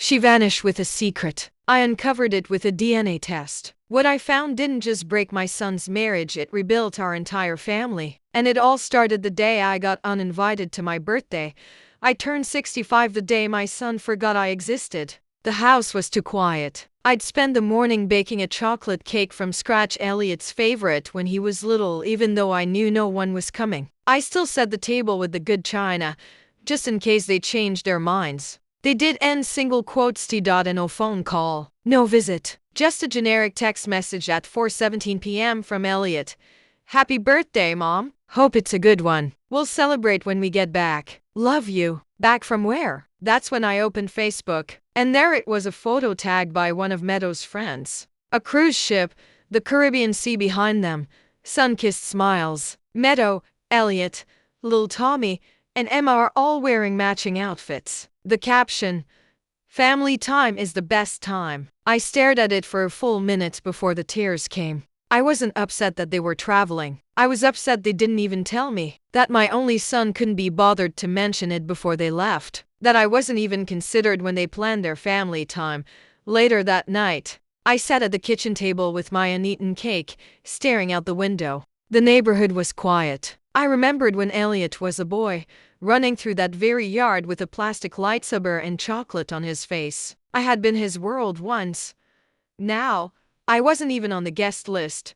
She vanished with a secret. I uncovered it with a DNA test. What I found didn't just break my son's marriage, it rebuilt our entire family. And it all started the day I got uninvited to my birthday. I turned 65 the day my son forgot I existed. The house was too quiet. I'd spend the morning baking a chocolate cake from scratch, Elliot's favorite, when he was little, even though I knew no one was coming. I still set the table with the good china, just in case they changed their minds. They did end single quotes no phone call, no visit, just a generic text message at 4:17 p.m. from Elliot. Happy birthday, Mom. Hope it's a good one. We'll celebrate when we get back. Love you. Back from where? That's when I opened Facebook, and there it was, a photo tagged by one of Meadow's friends. A cruise ship, the Caribbean Sea behind them, sun-kissed smiles. Meadow, Elliot, little Tommy, and Emma are all wearing matching outfits. The caption, "Family time is the best time." I stared at it for a full minute before the tears came. I wasn't upset that they were traveling. I was upset they didn't even tell me, that my only son couldn't be bothered to mention it before they left, that I wasn't even considered when they planned their family time. Later that night, I sat at the kitchen table with my uneaten cake, staring out the window. The neighborhood was quiet. I remembered when Elliot was a boy, running through that very yard with a plastic lightsaber and chocolate on his face. I had been his world once. Now, I wasn't even on the guest list.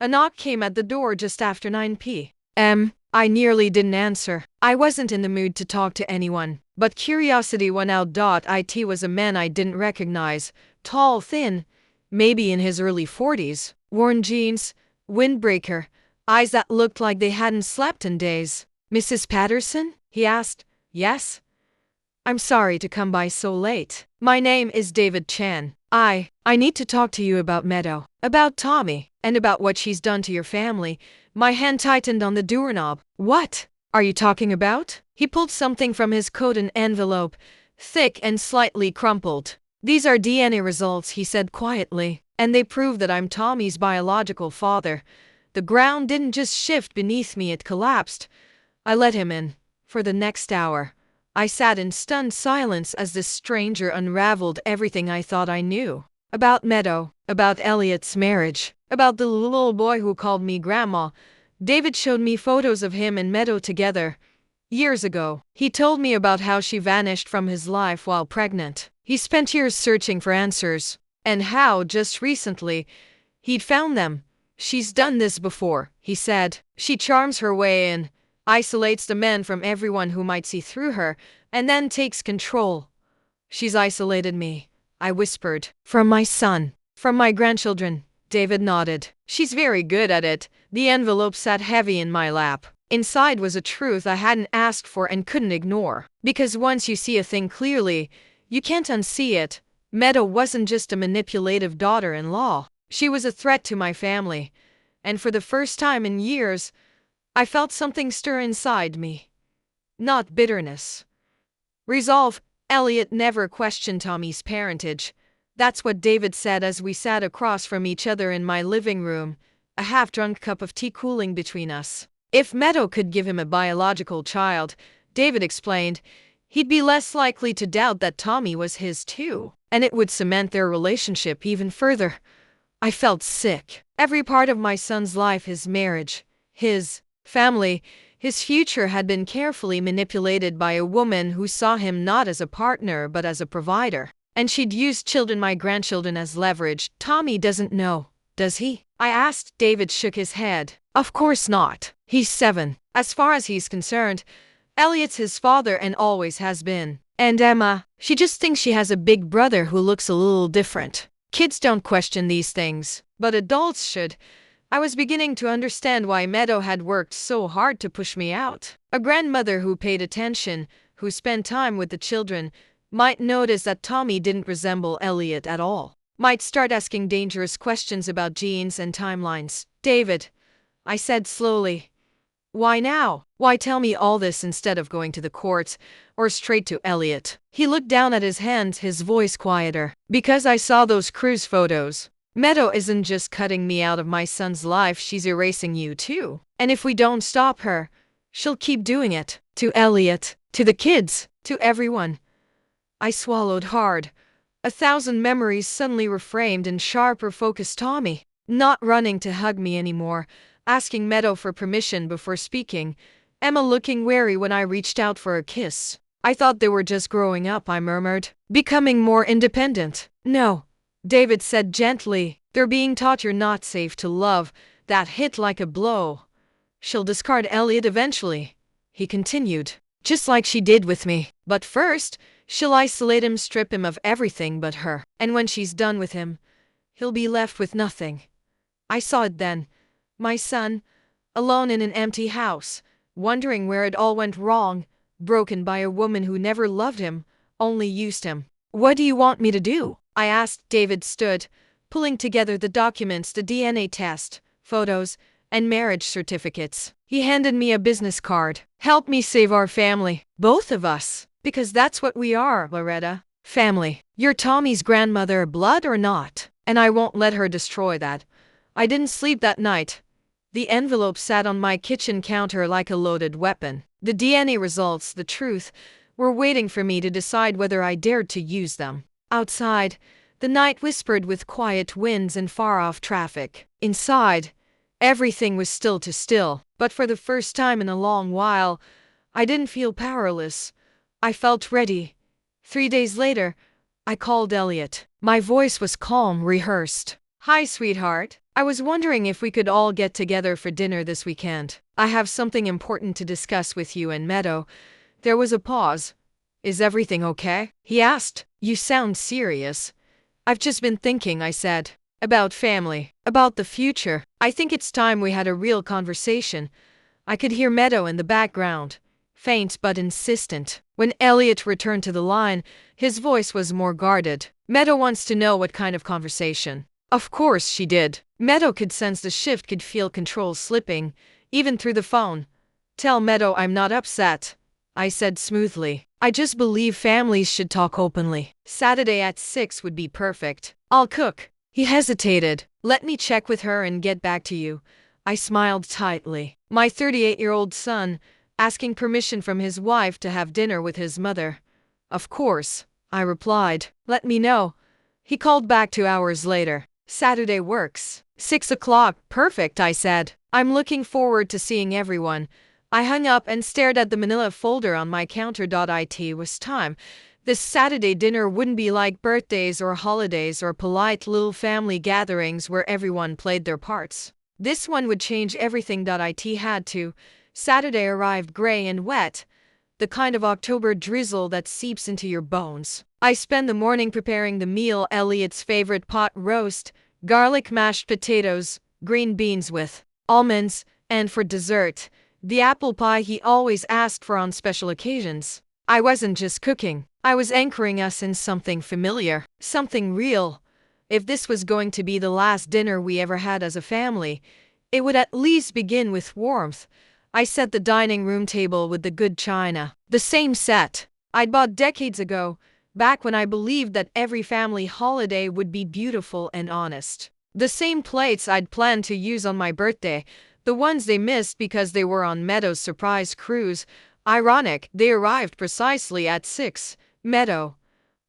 A knock came at the door just after 9 p.m. I nearly didn't answer. I wasn't in the mood to talk to anyone, but curiosity won out. It was a man I didn't recognize, tall, thin, maybe in his early 40s, worn jeans, windbreaker, eyes that looked like they hadn't slept in days. "Mrs. Patterson?" he asked. "Yes? I'm sorry to come by so late. My name is David Chan. I need to talk to you about Meadow, about Tommy, and about what she's done to your family." My hand tightened on the doorknob. "What are you talking about?" He pulled something from his coat, an envelope, thick and slightly crumpled. "These are DNA results," he said quietly, "and they prove that I'm Tommy's biological father." The ground didn't just shift beneath me, it collapsed. I let him in. For the next hour, I sat in stunned silence as this stranger unraveled everything I thought I knew. About Meadow, about Elliot's marriage, about the little boy who called me Grandma. David showed me photos of him and Meadow together. Years ago, he told me about how she vanished from his life while pregnant. He spent years searching for answers, and how, just recently, he'd found them. "She's done this before," he said. "She charms her way in, isolates the men from everyone who might see through her, and then takes control. She's isolated me," I whispered. "From my son, from my grandchildren." David nodded. "She's very good at it." The envelope sat heavy in my lap. Inside was a truth I hadn't asked for and couldn't ignore. Because once you see a thing clearly, you can't unsee it. Meadow wasn't just a manipulative daughter-in-law. She was a threat to my family. And for the first time in years, I felt something stir inside me. Not bitterness. Resolve. Elliot never questioned Tommy's parentage. That's what David said as we sat across from each other in my living room, a half-drunk cup of tea cooling between us. If Meadow could give him a biological child, David explained, he'd be less likely to doubt that Tommy was his too, and it would cement their relationship even further. I felt sick. Every part of my son's life, his marriage, his family, his future, had been carefully manipulated by a woman who saw him not as a partner but as a provider. And she'd used children, my grandchildren, as leverage. "Tommy doesn't know, does he?" I asked. David shook his head. "Of course not. He's 7. As far as he's concerned, Elliot's his father and always has been. And Emma, she just thinks she has a big brother who looks a little different. Kids don't question these things, but adults should." I was beginning to understand why Meadow had worked so hard to push me out. A grandmother who paid attention, who spent time with the children, might notice that Tommy didn't resemble Elliot at all. Might start asking dangerous questions about genes and timelines. "David," I said slowly, "why now? Why tell me all this instead of going to the courts or straight to Elliot?" He looked down at his hands, his voice quieter. "Because I saw those cruise photos. Meadow isn't just cutting me out of my son's life, she's erasing you too. And if we don't stop her, she'll keep doing it. To Elliot, to the kids, to everyone." I swallowed hard. 1,000 memories suddenly reframed in sharper focus. Tommy, not running to hug me anymore, asking Meadow for permission before speaking, Emma looking wary when I reached out for a kiss. I thought they were just growing up, I murmured. Becoming more independent. No, David said gently. They're being taught you're not safe to love. That hit like a blow. She'll discard Elliot eventually, he continued, just like she did with me. But first, she'll isolate him, strip him of everything but her. And when she's done with him, he'll be left with nothing. I saw it then. My son, alone in an empty house, wondering where it all went wrong, broken by a woman who never loved him, only used him. What do you want me to do? I asked. David stood, pulling together the documents, the DNA test, photos, and marriage certificates. He handed me a business card. Help me save our family. Both of us. Because that's what we are, Loretta. Family. You're Tommy's grandmother, blood or not. And I won't let her destroy that. I didn't sleep that night. The envelope sat on my kitchen counter like a loaded weapon. The DNA results, the truth, were waiting for me to decide whether I dared to use them. Outside, the night whispered with quiet winds and far-off traffic. Inside, everything was still to still, but for the first time in a long while, I didn't feel powerless. I felt ready. 3 days later, I called Elliot. My voice was calm, rehearsed. Hi, sweetheart. I was wondering if we could all get together for dinner this weekend. I have something important to discuss with you and Meadow. There was a pause. Is everything okay? He asked. You sound serious. I've just been thinking, I said. About family. About the future. I think it's time we had a real conversation. I could hear Meadow in the background, faint but insistent. When Elliot returned to the line, his voice was more guarded. Meadow wants to know what kind of conversation. Of course she did. Meadow could sense the shift, could feel control slipping, even through the phone. Tell Meadow I'm not upset, I said smoothly. I just believe families should talk openly. Saturday at 6 would be perfect. I'll cook. He hesitated. Let me check with her and get back to you. I smiled tightly. My 38-year-old son, asking permission from his wife to have dinner with his mother. Of course, I replied. Let me know. He called back 2 hours later. Saturday works. 6 o'clock, perfect, I said. I'm looking forward to seeing everyone. I hung up and stared at the manila folder on my counter. It was time. This Saturday dinner wouldn't be like birthdays or holidays or polite little family gatherings where everyone played their parts. This one would change everything. It had to. Saturday arrived gray and wet, the kind of October drizzle that seeps into your bones. I spent the morning preparing the meal, Elliot's favorite pot roast, garlic mashed potatoes, green beans with almonds, and for dessert, the apple pie he always asked for on special occasions. I wasn't just cooking. I was anchoring us in something familiar, something real. If this was going to be the last dinner we ever had as a family, it would at least begin with warmth. I set the dining room table with the good china, the same set I'd bought decades ago, back when I believed that every family holiday would be beautiful and honest. The same plates I'd planned to use on my birthday, the ones they missed because they were on Meadow's surprise cruise. Ironic, they arrived precisely at 6. Meadow,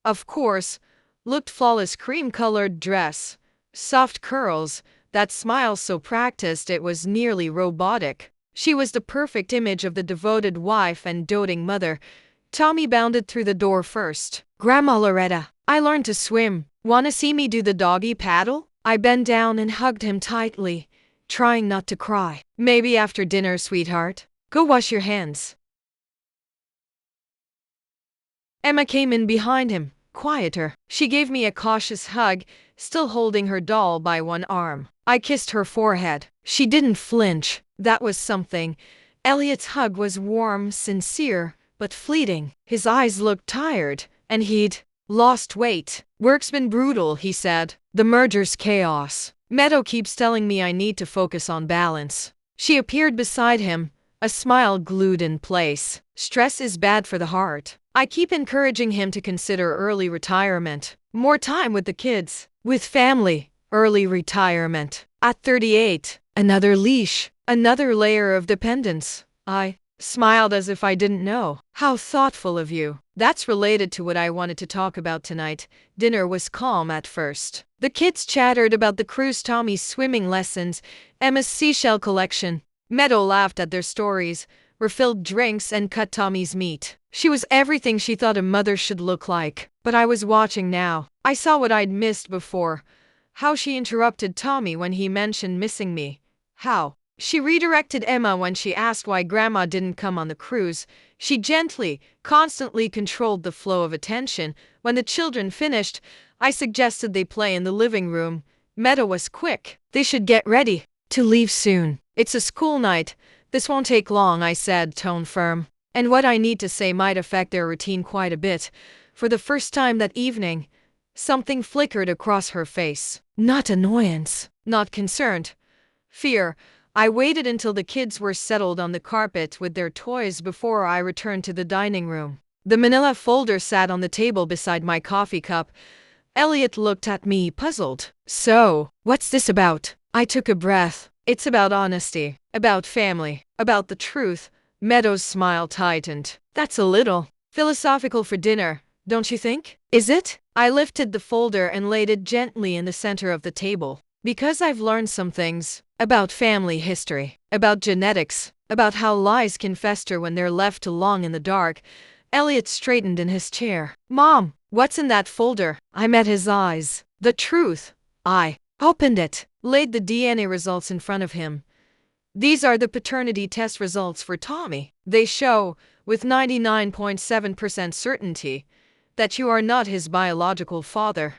of course, looked flawless, cream-colored dress, soft curls, that smile so practiced it was nearly robotic. She was the perfect image of the devoted wife and doting mother. Tommy bounded through the door first. Grandma Loretta, I learned to swim. Wanna see me do the doggy paddle? I bent down and hugged him tightly, trying not to cry. Maybe after dinner, sweetheart. Go wash your hands. Emma came in behind him, quieter. She gave me a cautious hug, still holding her doll by one arm. I kissed her forehead. She didn't flinch. That was something. Elliot's hug was warm, sincere, but fleeting. His eyes looked tired, and he'd lost weight. Work's been brutal, he said. The merger's chaos. Meadow keeps telling me I need to focus on balance. She appeared beside him, a smile glued in place. Stress is bad for the heart. I keep encouraging him to consider early retirement. More time with the kids. With family. Early retirement. At 38, another leash. Another layer of dependence. I smiled as if I didn't know. How thoughtful of you. That's related to what I wanted to talk about tonight. Dinner was calm at first. The kids chattered about the cruise, Tommy's swimming lessons, Emma's seashell collection. Meadow laughed at their stories, refilled drinks, and cut Tommy's meat. She was everything she thought a mother should look like. But I was watching now. I saw what I'd missed before. How she interrupted Tommy when he mentioned missing me. How she redirected Emma when she asked why Grandma didn't come on the cruise. She gently, constantly controlled the flow of attention. When the children finished, I suggested they play in the living room. Meadow was quick. They should get ready to leave soon. It's a school night. This won't take long, I said, tone firm. And what I need to say might affect their routine quite a bit. For the first time that evening, something flickered across her face. Not annoyance, not concerned. Fear. I waited until the kids were settled on the carpet with their toys before I returned to the dining room. The manila folder sat on the table beside my coffee cup. Elliot looked at me, puzzled. So, what's this about? I took a breath. It's about honesty, about family, about the truth. Meadow's smile tightened. That's a little philosophical for dinner, don't you think? Is it? I lifted the folder and laid it gently in the center of the table. Because I've learned some things about family history, about genetics, about how lies can fester when they're left too long in the dark. Elliot straightened in his chair. Mom, what's in that folder? I met his eyes. The truth. I opened it, laid the DNA results in front of him. These are the paternity test results for Tommy. They show, with 99.7% certainty, that you are not his biological father.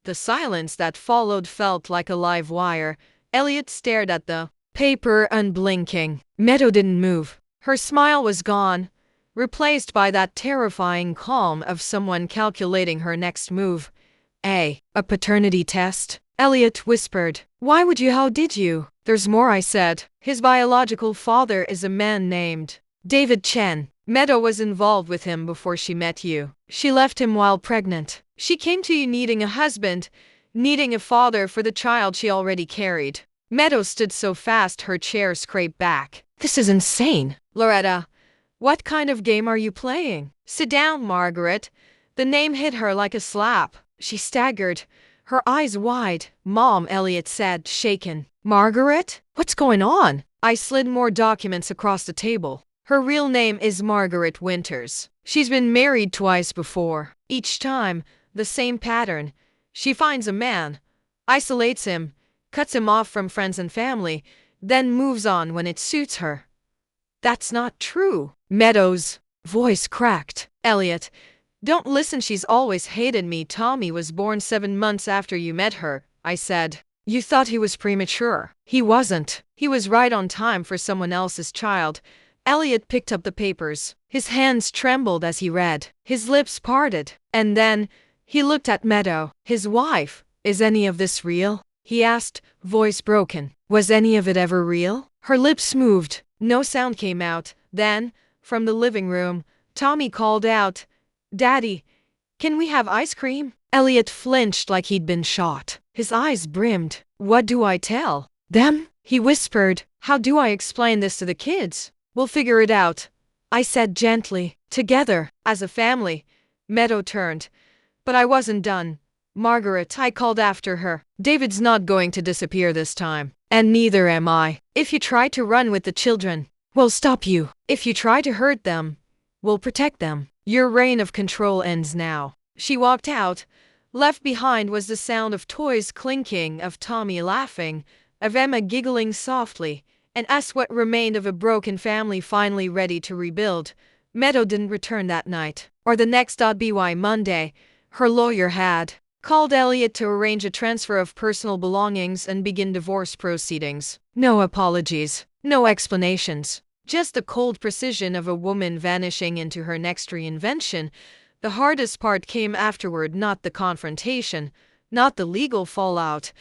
The silence that followed felt like a live wire. Elliot stared at the paper unblinking. Meadow didn't move. Her smile was gone, replaced by that terrifying calm of someone calculating her next move. A paternity test? Elliot whispered. Why would you? How did you? There's more, I said. His biological father is a man named David Chen. Meadow was involved with him before she met you. She left him while pregnant. She came to you needing a husband, needing a father for the child she already carried. Meadow stood so fast her chair scraped back. This is insane. Loretta, what kind of game are you playing? Sit down, Margaret. The name hit her like a slap. She staggered, her eyes wide. Mom, Elliot said, shaken. Margaret? What's going on? I slid more documents across the table. Her real name is Margaret Winters. She's been married twice before. Each time, the same pattern. She finds a man, isolates him, cuts him off from friends and family, then moves on when it suits her. That's not true. Meadow's voice cracked. Elliot, don't listen. She's always hated me. Tommy was born 7 months after you met her, I said. You thought he was premature. He wasn't. He was right on time for someone else's child. Elliot picked up the papers. His hands trembled as he read. His lips parted. And then he looked at Meadow. His wife. Is any of this real? He asked, voice broken. Was any of it ever real? Her lips moved. No sound came out. Then, from the living room, Tommy called out, Daddy, can we have ice cream? Elliot flinched like he'd been shot. His eyes brimmed. What do I tell them? He whispered. How do I explain this to the kids? We'll figure it out, I said gently. Together, as a family. Meadow turned. But I wasn't done. Margaret, I called after her. David's not going to disappear this time. And neither am I. If you try to run with the children, we'll stop you. If you try to hurt them, we'll protect them. Your reign of control ends now. She walked out. Left behind was the sound of toys clinking, of Tommy laughing, of Emma giggling softly, and us what remained of a broken family finally ready to rebuild. Meadow didn't return that night, or the next. By Monday, her lawyer had called Elliot to arrange a transfer of personal belongings and begin divorce proceedings. No apologies, no explanations, just the cold precision of a woman vanishing into her next reinvention. The hardest part came afterward, not the confrontation, not the legal fallout,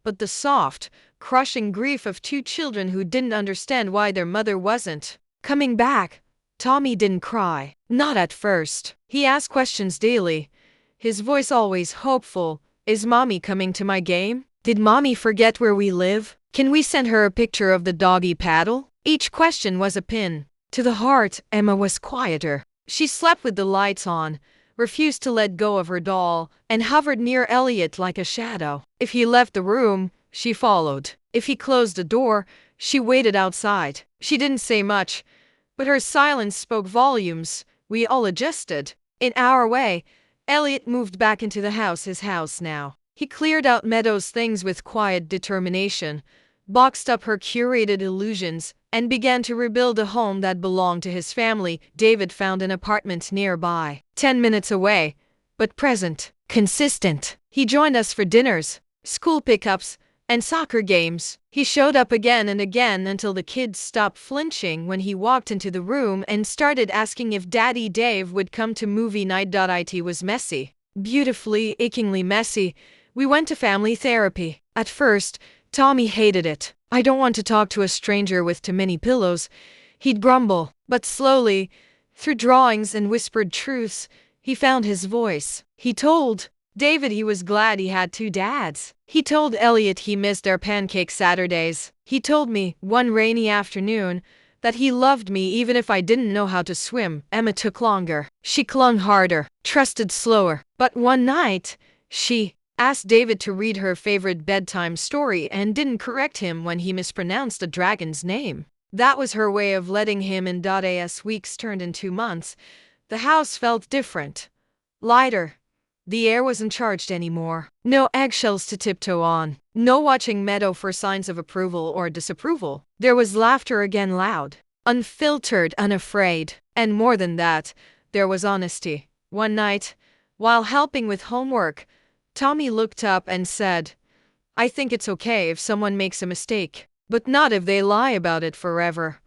but the soft, crushing grief of 2 children who didn't understand why their mother wasn't coming back. Tommy didn't cry, not at first. He asked questions daily, his voice always hopeful. Is Mommy coming to my game? Did Mommy forget where we live? Can we send her a picture of the doggy paddle? Each question was a pin, To the heart, Emma was quieter. She slept with the lights on, refused to let go of her doll, and hovered near Elliot like a shadow. If he left the room, she followed. If he closed the door, she waited outside. She didn't say much, but her silence spoke volumes. We all adjusted. In our way, Elliot moved back into the house, his house now. He cleared out Meadow's things with quiet determination, boxed up her curated illusions, and began to rebuild a home that belonged to his family. David found an apartment nearby, 10 minutes away, but present, consistent. He joined us for dinners, school pickups, and soccer games. He showed up again and again until the kids stopped flinching when he walked into the room and started asking if Daddy Dave would come to movie night. It was messy. Beautifully, achingly messy. We went to family therapy. At first, Tommy hated it. "I don't want to talk to a stranger with too many pillows," he'd grumble. But slowly, through drawings and whispered truths, he found his voice. He told David he was glad he had two dads. He told Elliot he missed their pancake Saturdays. He told me, one rainy afternoon, that he loved me even if I didn't know how to swim. Emma took longer. She clung harder, trusted slower. But one night, she asked David to read her favorite bedtime story and didn't correct him when he mispronounced a dragon's name. That was her way of letting him in. As weeks turned into months, the house felt different, lighter. The air wasn't charged anymore. No eggshells to tiptoe on. No watching Meadow for signs of approval or disapproval. There was laughter again, loud, unfiltered, unafraid. And more than that, there was honesty. One night, while helping with homework, Tommy looked up and said, "I think it's okay if someone makes a mistake, but not if they lie about it forever."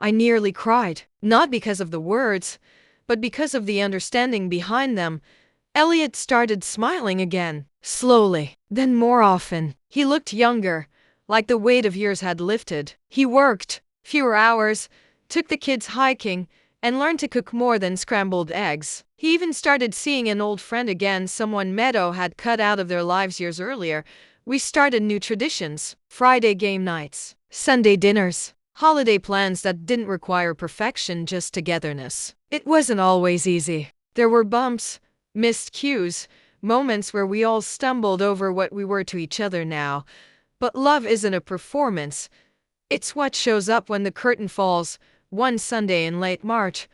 I nearly cried, not because of the words, but because of the understanding behind them. Elliot started smiling again, slowly, then more often. He looked younger, like the weight of years had lifted. He worked fewer hours, took the kids hiking, and learned to cook more than scrambled eggs. He even started seeing an old friend again, someone Meadow had cut out of their lives years earlier. We started new traditions: Friday game nights, Sunday dinners, holiday plans that didn't require perfection, just togetherness. It wasn't always easy. There were bumps, missed cues, moments where we all stumbled over what we were to each other now. But love isn't a performance. It's what shows up when the curtain falls. One Sunday in late March,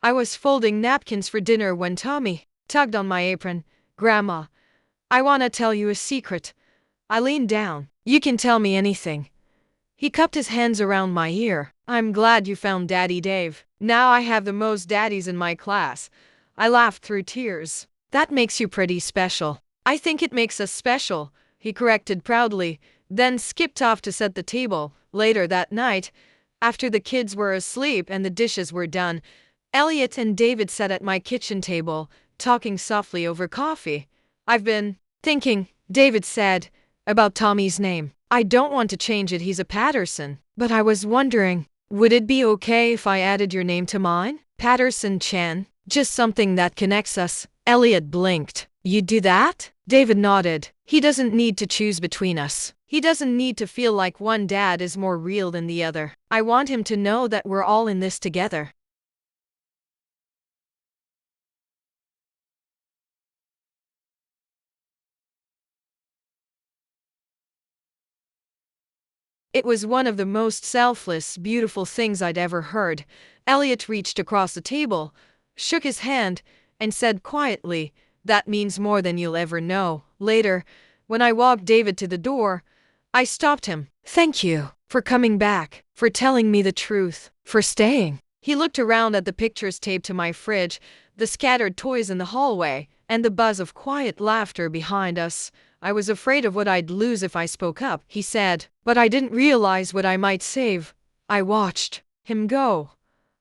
I was folding napkins for dinner when Tommy tugged on my apron. "Grandma, I want to tell you a secret." I leaned down. "You can tell me anything." He cupped his hands around my ear. "I'm glad you found Daddy Dave. Now I have the most daddies in my class." I laughed through tears. "That makes you pretty special." "I think it makes us special," he corrected proudly, then skipped off to set the table. Later that night, after the kids were asleep and the dishes were done, Elliot and David sat at my kitchen table, talking softly over coffee. "I've been thinking," David said, "about Tommy's name. I don't want to change it, he's a Patterson. But I was wondering, would it be okay if I added your name to mine? Patterson Chen. Just something that connects us." Elliot blinked. "You'd do that?" David nodded. "He doesn't need to choose between us. He doesn't need to feel like one dad is more real than the other. I want him to know that we're all in this together." It was one of the most selfless, beautiful things I'd ever heard. Elliot reached across the table, shook his hand, and said quietly, "That means more than you'll ever know." Later, when I walked David to the door, I stopped him. "Thank you for coming back, for telling me the truth, for staying." He looked around at the pictures taped to my fridge, the scattered toys in the hallway, and the buzz of quiet laughter behind us. "I was afraid of what I'd lose if I spoke up," he said, "but I didn't realize what I might save." I watched him go,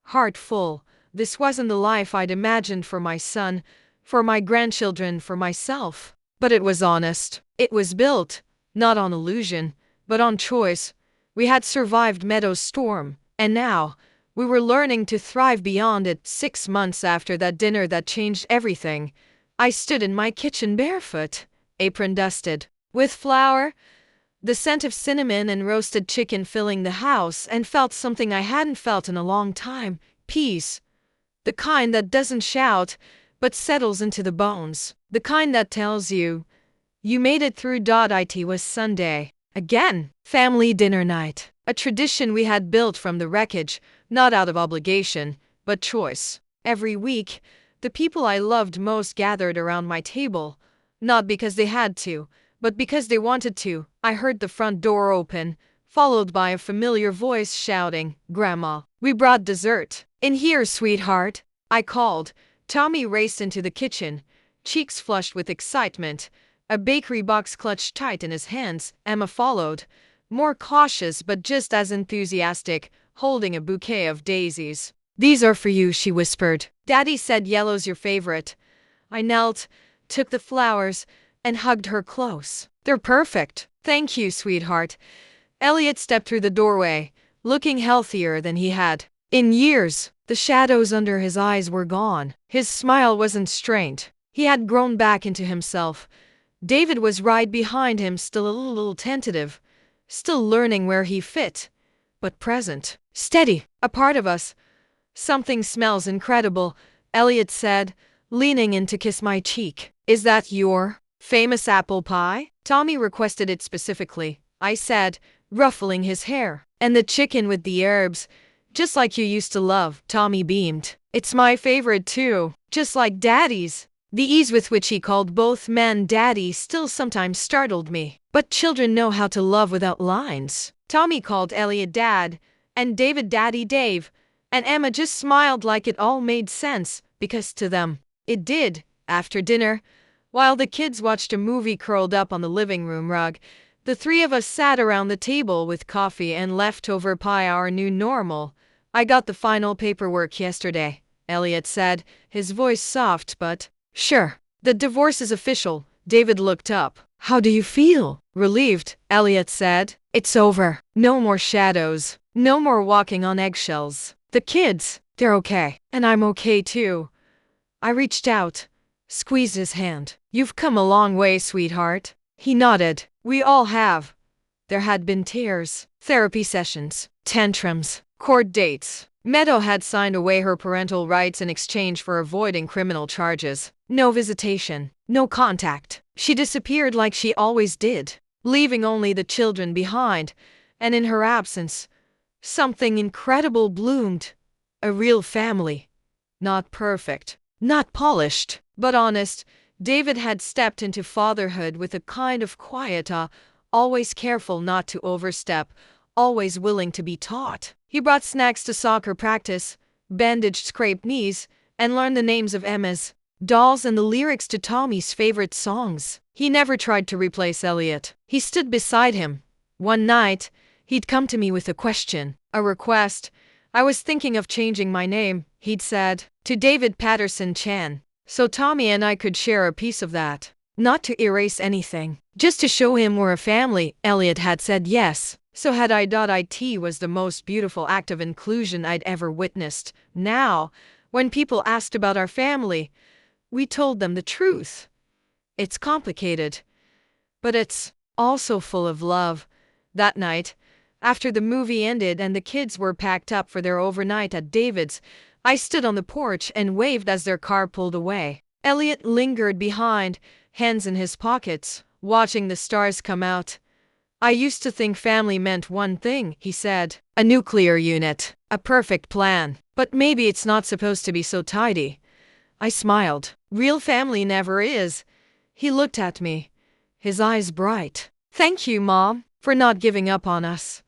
heart full. This wasn't the life I'd imagined for my son, for my grandchildren, for myself. But it was honest. It was built, not on illusion, but on choice. We had survived Meadow's storm, and now we were learning to thrive beyond it. 6 months after that dinner that changed everything, I stood in my kitchen barefoot, apron dusted with flour, the scent of cinnamon and roasted chicken filling the house, and felt something I hadn't felt in a long time. peace. The kind that doesn't shout, but settles into the bones. The kind that tells you, you made it through. It was Sunday. Again, family dinner night. A tradition we had built from the wreckage, not out of obligation, but choice. Every week, the people I loved most gathered around my table, not because they had to, but because they wanted to. I heard the front door open, followed by a familiar voice shouting, "Grandma, we brought dessert." "In here, sweetheart," I called. Tommy raced into the kitchen, cheeks flushed with excitement, a bakery box clutched tight in his hands. Emma followed, more cautious but just as enthusiastic, holding a bouquet of daisies. "These are for you," she whispered. "Daddy said yellow's your favorite." I knelt, took the flowers, and hugged her close. "They're perfect." "Thank you, sweetheart." Elliot stepped through the doorway, looking healthier than he had in years. The shadows under his eyes were gone. His smile wasn't strained. He had grown back into himself. David was right behind him, still a little tentative, still learning where he fit, but present, steady, a part of us. "Something smells incredible," Elliot said, leaning in to kiss my cheek. "Is that your famous apple pie?" "Tommy requested it specifically," I said, ruffling his hair. "And the chicken with the herbs, just like you used to love." Tommy beamed. "It's my favorite too, just like Daddy's." The ease with which he called both men Daddy still sometimes startled me. But children know how to love without lines. Tommy called Elliot Dad, and David Daddy Dave, and Emma just smiled like it all made sense, because to them, it did. After dinner, while the kids watched a movie curled up on the living room rug, the three of us sat around the table with coffee and leftover pie, our new normal. "I got the final paperwork yesterday," Elliot said, his voice soft but sure. "The divorce is official." David looked up. "How do you feel?" "Relieved," Elliot said. "It's over. No more shadows. No more walking on eggshells. The kids, they're okay. And I'm okay too." I reached out, squeezed his hand. "You've come a long way, sweetheart." He nodded. "We all have." There had been tears, therapy sessions, tantrums, court dates. Meadow had signed away her parental rights in exchange for avoiding criminal charges. No visitation, no contact. She disappeared like she always did, leaving only the children behind. And in her absence, something incredible bloomed. A real family. Not perfect, not polished, but honest. David had stepped into fatherhood with a kind of quiet awe, always careful not to overstep, always willing to be taught. He brought snacks to soccer practice, bandaged scraped knees, and learned the names of Emma's dolls and the lyrics to Tommy's favorite songs. He never tried to replace Elliot. He stood beside him. One night, he'd come to me with a question, a request. "I was thinking of changing my name," he'd said, "to David Patterson Chan, so Tommy and I could share a piece of that. Not to erase anything, just to show him we're a family." Elliot had said yes. So had I. It was the most beautiful act of inclusion I'd ever witnessed. Now, when people asked about our family, we told them the truth. It's complicated, but it's also full of love. That night, after the movie ended and the kids were packed up for their overnight at David's, I stood on the porch and waved as their car pulled away. Elliot lingered behind, hands in his pockets, watching the stars come out. "I used to think family meant one thing," he said. "A nuclear unit. A perfect plan. But maybe it's not supposed to be so tidy." I smiled. "Real family never is." He looked at me, his eyes bright. "Thank you, Mom, for not giving up on us."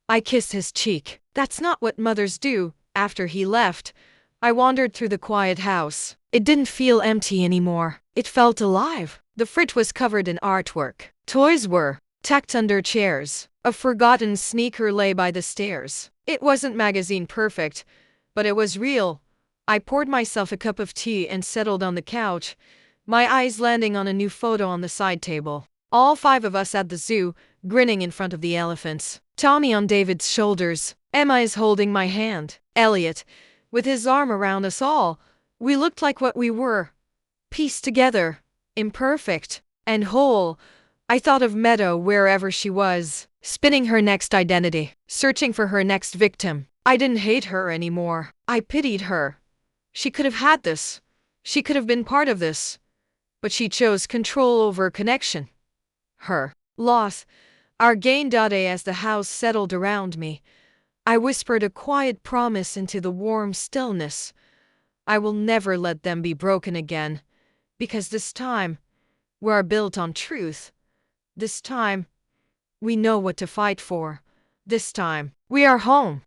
I kissed his cheek. "That's not what mothers do." After he left, I wandered through the quiet house. It didn't feel empty anymore. It felt alive. The fridge was covered in artwork. Toys were tucked under chairs. A forgotten sneaker lay by the stairs. It wasn't magazine perfect, but it was real. I poured myself a cup of tea and settled on the couch, my eyes landing on a new photo on the side table. All five of us at the zoo, grinning in front of the elephants. Tommy on David's shoulders. Emma is holding my hand. Elliot, with his arm around us all. We looked like what we were. Pieced together. Imperfect. And whole. I thought of Meadow wherever she was, spinning her next identity, searching for her next victim. I didn't hate her anymore. I pitied her. She could have had this. She could have been part of this. But she chose control over connection. Her loss, our gain. As the house settled around me, I whispered a quiet promise into the warm stillness. I will never let them be broken again, because this time, we are built on truth. This time, we know what to fight for. This time, we are home.